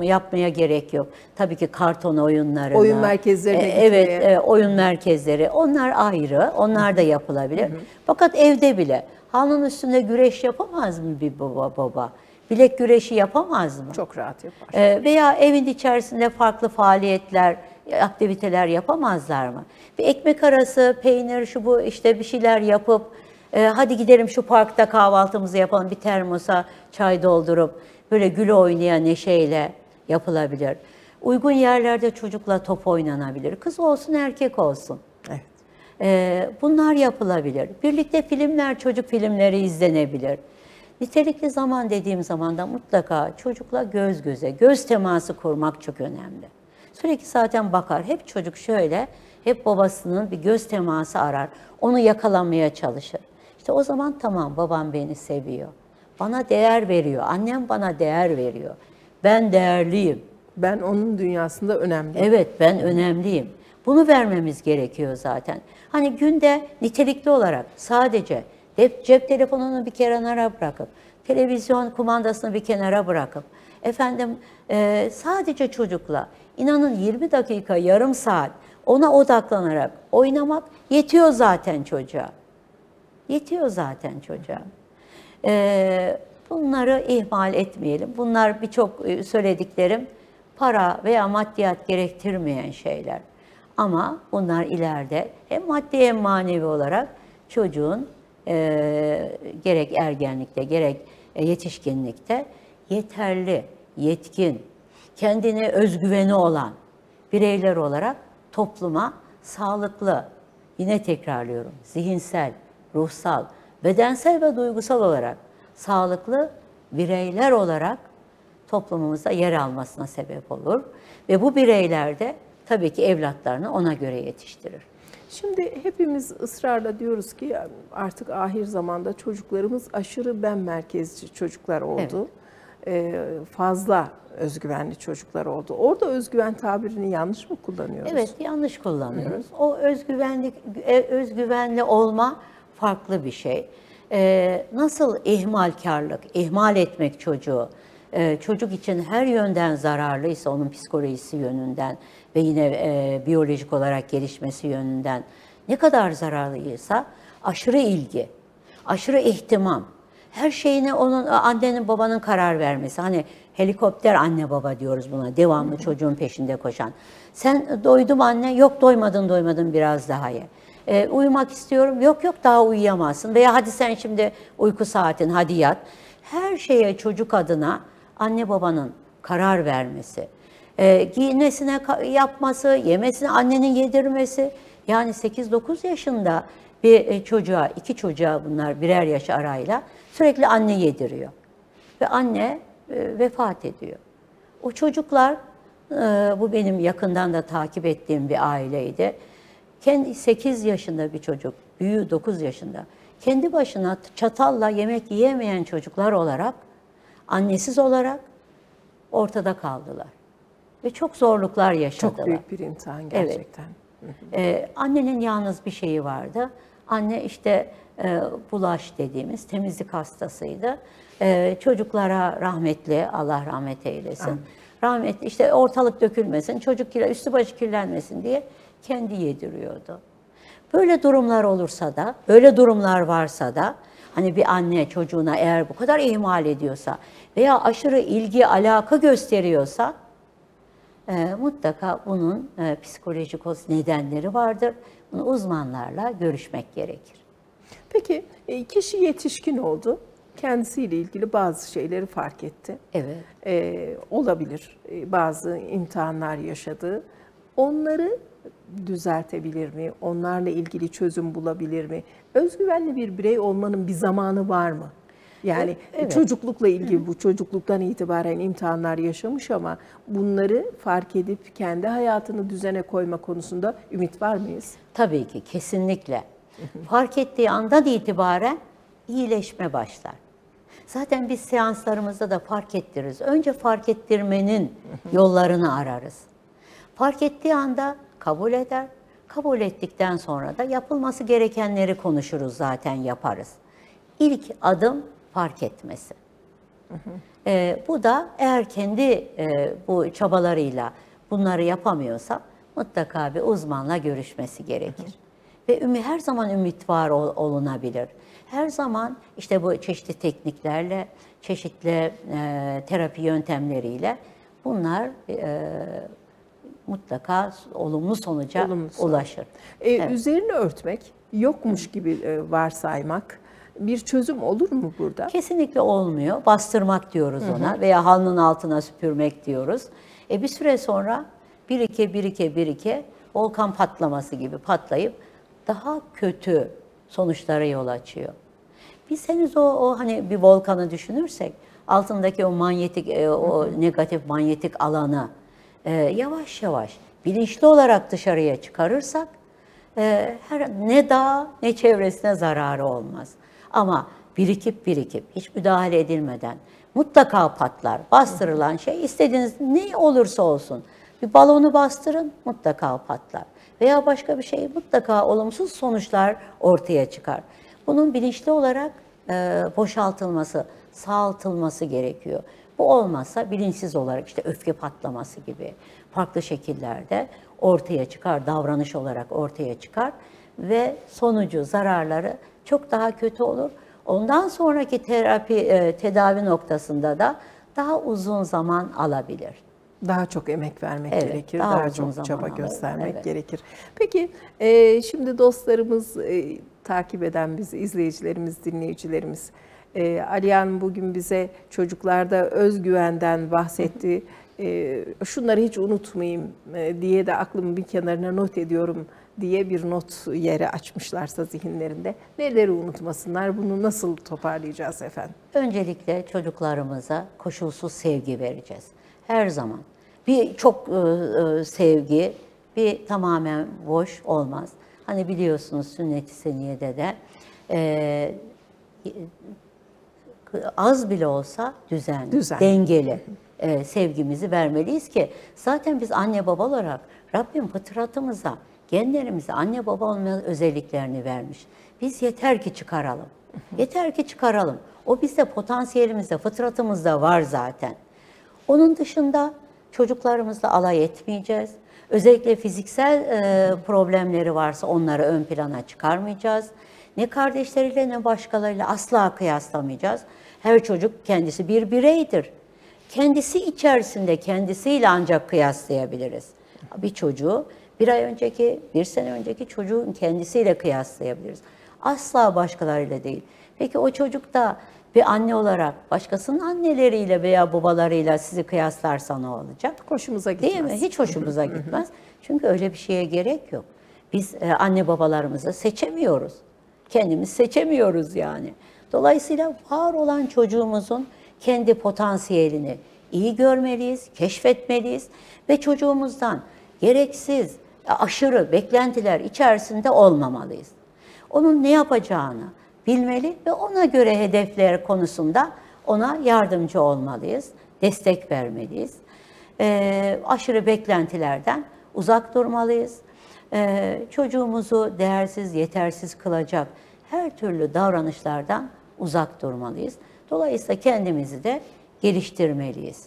yapmaya gerek yok. Tabii ki karton oyunlarına. Oyun merkezlerine gitmeye. Evet, oyun merkezleri. Onlar ayrı. Onlar da yapılabilir. Fakat evde bile halının üstünde güreş yapamaz mı bir baba? Bilek güreşi yapamaz mı? Çok rahat yapar. Veya evin içerisinde farklı faaliyetler, aktiviteler yapamazlar mı? Bir ekmek arası, peynir, şu bu işte bir şeyler yapıp hadi gidelim şu parkta kahvaltımızı yapalım, bir termosa çay doldurup böyle gül oynaya neşeyle yapılabilir. Uygun yerlerde çocukla top oynanabilir. Kız olsun, erkek olsun. Evet. Bunlar yapılabilir. Birlikte filmler, çocuk filmleri izlenebilir. Nitelikli zaman dediğim zaman da mutlaka çocukla göz göze, göz teması kurmak çok önemli. Sürekli zaten bakar. Hep çocuk şöyle, hep babasının bir göz teması arar. Onu yakalamaya çalışır. İşte o zaman tamam, babam beni seviyor. Bana değer veriyor. Annem bana değer veriyor. Ben değerliyim. Ben onun dünyasında önemliyim. Evet, ben önemliyim. Bunu vermemiz gerekiyor zaten. Hani günde nitelikli olarak sadece cep telefonunu bir kenara bırakıp, televizyon kumandasını bir kenara bırakıp, sadece çocukla, inanın 20 dakika, yarım saat ona odaklanarak oynamak yetiyor zaten çocuğa. Yetiyor zaten çocuğa. Bunları ihmal etmeyelim. Bunlar birçok söylediklerim para veya maddiyat gerektirmeyen şeyler. Ama bunlar ileride hem maddi hem manevi olarak çocuğun gerek ergenlikte gerek yetişkinlikte yeterli, yetkin, kendine özgüveni olan bireyler olarak topluma sağlıklı, yine tekrarlıyorum, zihinsel, ruhsal, bedensel ve duygusal olarak sağlıklı bireyler olarak toplumumuzda yer almasına sebep olur. Ve bu bireyler de tabii ki evlatlarını ona göre yetiştirir. Şimdi hepimiz ısrarla diyoruz ki artık ahir zamanda çocuklarımız aşırı ben merkezci çocuklar oldu. Evet. Fazla özgüvenli çocuklar oldu. Orada özgüven tabirini yanlış mı kullanıyoruz? Evet, yanlış kullanıyoruz. O özgüvenli olma farklı bir şey. Nasıl ihmalkarlık, ihmal etmek çocuğu, çocuk için her yönden zararlıysa, onun psikolojisi yönünden ve yine biyolojik olarak gelişmesi yönünden ne kadar zararlıysa aşırı ilgi, aşırı ihtimam, her şeyine onun annenin babanın karar vermesi. Hani helikopter anne baba diyoruz buna, devamlı çocuğun peşinde koşan. Sen doydum anne, yok doymadın biraz daha ye. Uyumak istiyorum, yok daha uyuyamazsın veya hadi sen şimdi uyku saatin, hadi yat. Her şeye çocuk adına anne babanın karar vermesi, giyinmesine yapması, yemesine annenin yedirmesi. Yani 8-9 yaşında bir çocuğa, 2 çocuğa bunlar birer yaş arayla sürekli anne yediriyor. Ve anne vefat ediyor. O çocuklar, bu benim yakından da takip ettiğim bir aileydi. Kendi 8 yaşında bir çocuk, büyüğü 9 yaşında, kendi başına çatalla yemek yiyemeyen çocuklar olarak, annesiz olarak ortada kaldılar. Ve çok zorluklar yaşadılar. Çok büyük bir imtihan gerçekten. Evet. Annenin yalnız bir şeyi vardı. Anne işte bulaş dediğimiz temizlik hastasıydı. Çocuklara rahmetli, Allah rahmet eylesin. Rahmetli işte ortalık dökülmesin, çocuk üstü başı kirlenmesin diye kendi yediriyordu. Böyle durumlar olursa da, böyle durumlar varsa da Hani bir anne çocuğuna eğer bu kadar ihmal ediyorsa veya aşırı ilgi, alaka gösteriyorsa mutlaka bunun psikolojik nedenleri vardır. Bunu uzmanlarla görüşmek gerekir. Peki kişi yetişkin oldu. Kendisiyle ilgili bazı şeyleri fark etti. Evet. Olabilir. Bazı imtihanlar yaşadı. Onları düzeltebilir mi? Onlarla ilgili çözüm bulabilir mi? Özgüvenli bir birey olmanın bir zamanı var mı? Yani Evet. çocuklukla ilgili bu çocukluktan itibaren imtihanlar yaşamış ama bunları fark edip kendi hayatını düzene koyma konusunda ümit var mıyız? Tabii ki, kesinlikle. Fark ettiği andan itibaren iyileşme başlar. Zaten biz seanslarımızda da fark ettiririz. Önce fark ettirmenin yollarını ararız. Fark ettiği anda kabul eder. Kabul ettikten sonra da yapılması gerekenleri konuşuruz, zaten yaparız. İlk adım fark etmesi. Bu da eğer kendi bu çabalarıyla bunları yapamıyorsa mutlaka bir uzmanla görüşmesi gerekir. Ve her zaman ümit var olunabilir. Her zaman işte bu çeşitli tekniklerle, çeşitli terapi yöntemleriyle bunlar mutlaka olumlu sonuca ulaşır. Evet. Üzerini örtmek, yokmuş gibi varsaymak bir çözüm olur mu burada? Kesinlikle olmuyor. Bastırmak diyoruz ona veya halının altına süpürmek diyoruz. Bir süre sonra birike volkan patlaması gibi patlayıp daha kötü sonuçlara yol açıyor. Biz henüz o hani bir volkanı düşünürsek altındaki o manyetik, o negatif manyetik alanı yavaş yavaş bilinçli olarak dışarıya çıkarırsak ne dağa ne çevresine zararı olmaz. Ama birikip hiç müdahale edilmeden mutlaka patlar. Bastırılan şey istediğiniz ne olursa olsun. Bir balonu bastırın mutlaka patlar. Veya başka bir şey mutlaka olumsuz sonuçlar ortaya çıkar. Bunun bilinçli olarak boşaltılması, sağaltılması gerekiyor. Bu olmazsa bilinçsiz olarak işte öfke patlaması gibi farklı şekillerde ortaya çıkar, davranış olarak ortaya çıkar ve sonucu, zararları çok daha kötü olur. Ondan sonraki tedavi noktasında da daha uzun zaman alabilir. Daha çok emek vermek gerekir, daha daha uzun çok çaba zaman göstermek gerekir. Peki şimdi dostlarımız, takip eden bizi, izleyicilerimiz, dinleyicilerimiz, Aliye bugün bize çocuklarda özgüvenden bahsetti. Şunları hiç unutmayayım diye de aklımın bir kenarına not ediyorum diye bir not yeri açmışlarsa zihinlerinde neleri unutmasınlar, bunu nasıl toparlayacağız efendim? Öncelikle çocuklarımıza koşulsuz sevgi vereceğiz. Her zaman. Bir çok sevgi, bir tamamen boş olmaz. Hani biliyorsunuz sünnet-i seniyede de az bile olsa düzenli, dengeli sevgimizi vermeliyiz ki zaten biz anne baba olarak Rabbim fıtratımıza, genlerimize anne baba olma özelliklerini vermiş. Biz yeter ki çıkaralım. Yeter ki çıkaralım. O bizde potansiyelimizde, fıtratımızda var zaten. Onun dışında çocuklarımızla alay etmeyeceğiz. Özellikle fiziksel problemleri varsa onları ön plana çıkarmayacağız. Ne kardeşleriyle ne başkalarıyla asla kıyaslamayacağız. Her çocuk kendisi bir bireydir. Kendisi içerisinde kendisiyle ancak kıyaslayabiliriz. Bir çocuğu bir sene önceki çocuğun kendisiyle kıyaslayabiliriz. Asla başkalarıyla değil. Peki o çocuk da bir anne olarak başkasının anneleriyle veya babalarıyla sizi kıyaslarsa ne olacak? Hoşumuza gitmez. Değil mi? Hiç hoşumuza gitmez. Çünkü öyle bir şeye gerek yok. Biz anne babalarımızı seçemiyoruz. Kendimiz seçemiyoruz yani. Dolayısıyla var olan çocuğumuzun kendi potansiyelini iyi görmeliyiz, keşfetmeliyiz ve çocuğumuzdan gereksiz, aşırı beklentiler içerisinde olmamalıyız. Onun ne yapacağını bilmeli ve ona göre hedefler konusunda ona yardımcı olmalıyız, destek vermeliyiz. Aşırı beklentilerden uzak durmalıyız. Çocuğumuzu değersiz, yetersiz kılacak her türlü davranışlardan uzak durmalıyız. Dolayısıyla kendimizi de geliştirmeliyiz.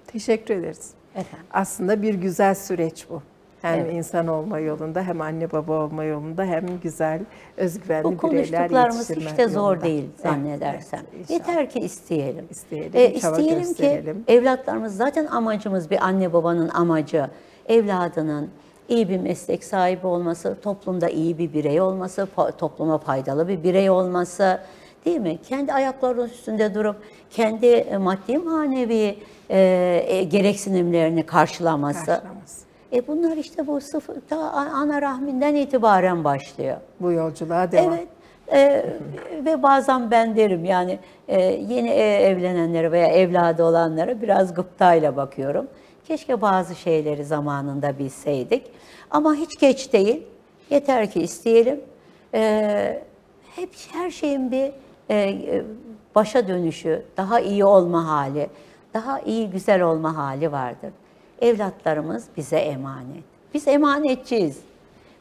Teşekkür ederiz. Efendim. Aslında bir güzel süreç bu. Hem Evet. insan olma yolunda, hem anne baba olma yolunda, hem güzel, özgüvenli Bu bireyler konuştuklarımız yetiştirme hiç de zor yolunda. değil Evet, zannedersem. evet, inşallah. Yeter ki isteyelim. İsteyelim, çaba İsteyelim ki gösterelim. evlatlarımız, zaten amacımız, bir anne babanın amacı evladının iyi bir meslek sahibi olması, toplumda iyi bir birey olması, topluma faydalı bir birey olması, değil mi? Kendi ayaklarının üstünde durup kendi maddi manevi gereksinimlerini karşılaması. Karşılamaz. Bunlar işte bu sıfır, ta ana rahminden itibaren başlıyor. Bu yolculuğa devam. Evet. Ve bazen ben derim yani yeni evlenenlere veya evladı olanlara biraz gıptayla bakıyorum. Keşke bazı şeyleri zamanında bilseydik. Ama hiç geç değil. Yeter ki isteyelim. Hep her şeyin bir başa dönüşü, daha iyi olma hali, daha iyi güzel olma hali vardır. Evlatlarımız bize emanet. Biz emanetçiyiz.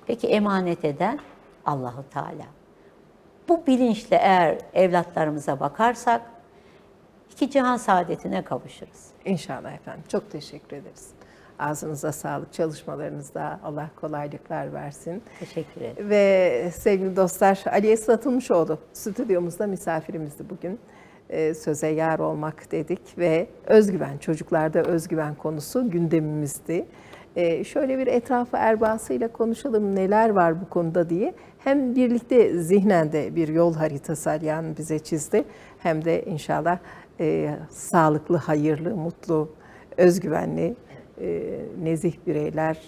Peki emanet eden Allahu Teala. Bu bilinçle eğer evlatlarımıza bakarsak iki cihan saadetine kavuşuruz. İnşallah efendim. Çok teşekkür ederiz. Ağzınıza sağlık, çalışmalarınızda Allah kolaylıklar versin. Teşekkür ederim. Ve sevgili dostlar, Ali Esra Atılmışoğlu stüdyomuzda misafirimizdi bugün. Söze yar olmak dedik ve özgüven, çocuklarda özgüven konusu gündemimizdi. Şöyle bir etrafı erbasıyla konuşalım neler var bu konuda diye. Hem birlikte zihnen de bir yol haritası Alihan bize çizdi. Hem de inşallah sağlıklı, hayırlı, mutlu, özgüvenli, nezih bireyler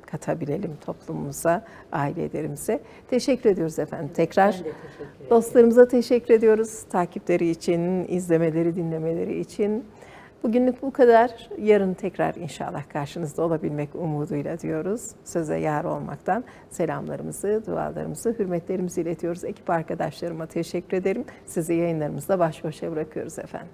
katabilelim toplumumuza, ailelerimize. Teşekkür ediyoruz efendim. Tekrar dostlarımıza teşekkür ediyoruz. Takipleri için, izlemeleri, dinlemeleri için. Bugünlük bu kadar. Yarın tekrar inşallah karşınızda olabilmek umuduyla diyoruz. Söze yar olmaktan selamlarımızı, dualarımızı, hürmetlerimizi iletiyoruz. Ekip arkadaşlarıma teşekkür ederim. Sizi yayınlarımızda baş başa bırakıyoruz efendim.